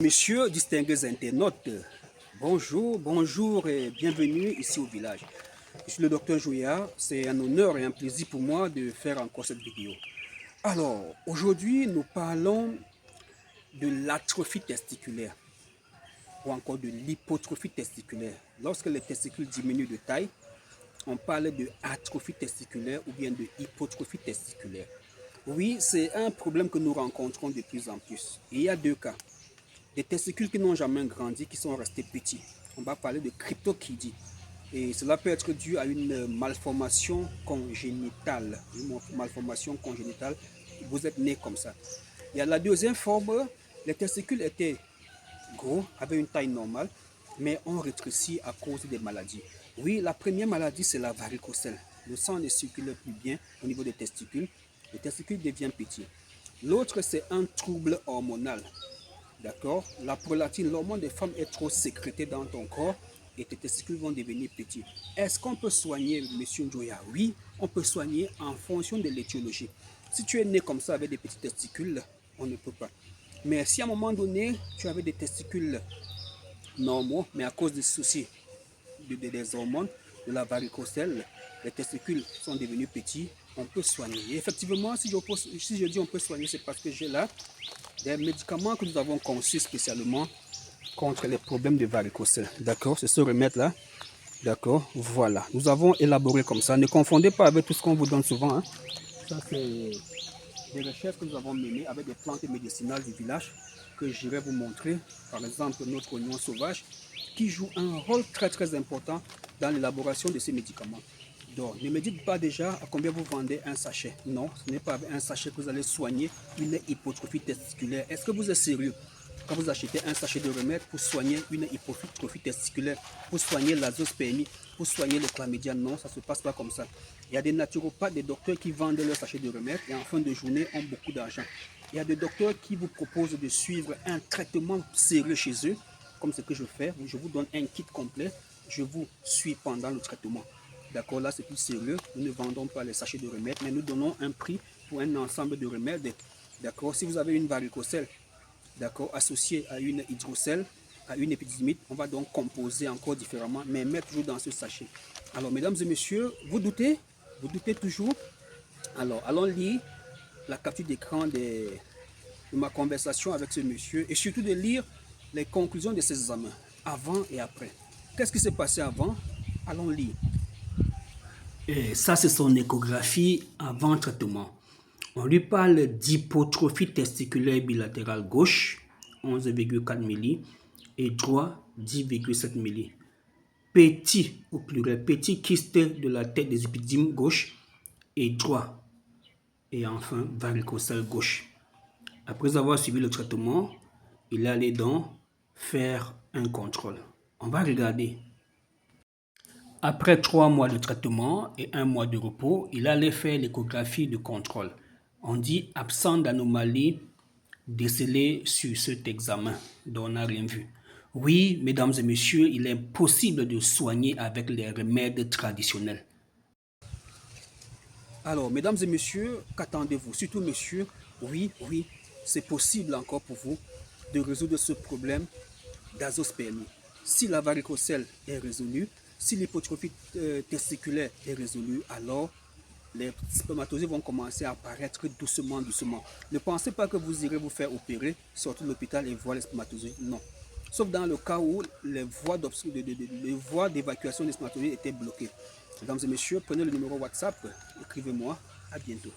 Messieurs, distingués internautes, bonjour et bienvenue ici au village. Je suis le docteur Jouya, c'est un honneur et un plaisir pour moi de faire encore cette vidéo. Alors, aujourd'hui, nous parlons de l'atrophie testiculaire ou encore de l'hypotrophie testiculaire. Lorsque les testicules diminuent de taille, on parle de atrophie testiculaire ou bien de hypotrophie testiculaire. Oui, c'est un problème que nous rencontrons de plus en plus. Il y a deux cas. Des testicules qui n'ont jamais grandi, qui sont restés petits. On va parler de cryptorchidie. Et cela peut être dû à une malformation congénitale. Une malformation congénitale, vous êtes né comme ça. Il y a la deuxième forme, les testicules étaient gros, avaient une taille normale, mais ont rétréci à cause des maladies. Oui, la première maladie, c'est la varicocèle. Le sang ne circule plus bien au niveau des testicules. Les testicules deviennent petits. L'autre, c'est un trouble hormonal. D'accord? La prolatine, l'hormone des femmes est trop sécrétée dans ton corps et tes testicules vont devenir petits. Est-ce qu'on peut soigner, monsieur Njoya? Oui, on peut soigner en fonction de l'étiologie. Si tu es né comme ça avec des petits testicules, on ne peut pas. Mais si à un moment donné, tu avais des testicules normaux, mais à cause des soucis des hormones, de la varicocèle, les testicules sont devenus petits, on peut soigner. Et effectivement, si je dis on peut soigner, c'est parce que j'ai là des médicaments que nous avons conçus spécialement contre les problèmes de varicocèle. D'accord, c'est ce remède-là. D'accord, voilà. Nous avons élaboré comme ça. Ne confondez pas avec tout ce qu'on vous donne souvent. Hein. Ça, c'est des recherches que nous avons menées avec des plantes médicinales du village que j'irai vous montrer. Par exemple, notre oignon sauvage qui joue un rôle très important dans l'élaboration de ces médicaments. Donc, ne me dites pas déjà à combien vous vendez un sachet. Non, ce n'est pas avec un sachet que vous allez soigner une hypotrophie testiculaire. Est-ce que vous êtes sérieux quand vous achetez un sachet de remède pour soigner une hypotrophie testiculaire, pour soigner l'azoospermie, pour soigner le chlamydia? Non, ça ne se passe pas comme ça. Il y a des naturopathes, des docteurs qui vendent leurs sachets de remède et en fin de journée ont beaucoup d'argent. Il y a des docteurs qui vous proposent de suivre un traitement sérieux chez eux, comme ce que je fais. Je vous donne un kit complet, je vous suis pendant le traitement. D'accord, là c'est plus sérieux. Nous ne vendons pas les sachets de remèdes, mais nous donnons un prix pour un ensemble de remèdes. D'accord, si vous avez une varicocèle, d'accord, associée à une hydrocèle, à une épididymite, on va donc composer encore différemment, mais mettre toujours dans ce sachet. Alors, mesdames et messieurs, vous doutez? Vous doutez toujours? Alors, allons lire la capture d'écran de ma conversation avec ce monsieur et surtout de lire les conclusions de ses examens, avant et après. Qu'est-ce qui s'est passé avant? Allons lire. Et ça, c'est son échographie avant traitement. On lui parle d'hypotrophie testiculaire bilatérale gauche, 11,4 milli, et droit, 10,7 milli. Petit, au pluriel, petit kyste de la tête des épididymes gauche et droit. Et enfin, varicocèle gauche. Après avoir suivi le traitement, il est allé donc faire un contrôle. On va regarder. Après 3 mois de traitement et 1 mois de repos, il allait faire l'échographie de contrôle. On dit absent d'anomalie décelée sur cet examen, dont on n'a rien vu. Oui, mesdames et messieurs, il est possible de soigner avec les remèdes traditionnels. Alors, mesdames et messieurs, qu'attendez-vous? Surtout messieurs, oui, c'est possible encore pour vous de résoudre ce problème d'azoospermie. Si la varicocèle est résolue, si l'hypotrophie testiculaire est résolue, alors les spermatozoïdes vont commencer à apparaître doucement. Ne pensez pas que vous irez vous faire opérer, sortir de l'hôpital et voir les spermatozoïdes. Non. Sauf dans le cas où les voies d'évacuation des spermatozoïdes étaient bloquées. Mesdames et messieurs, prenez le numéro WhatsApp, écrivez-moi. À bientôt.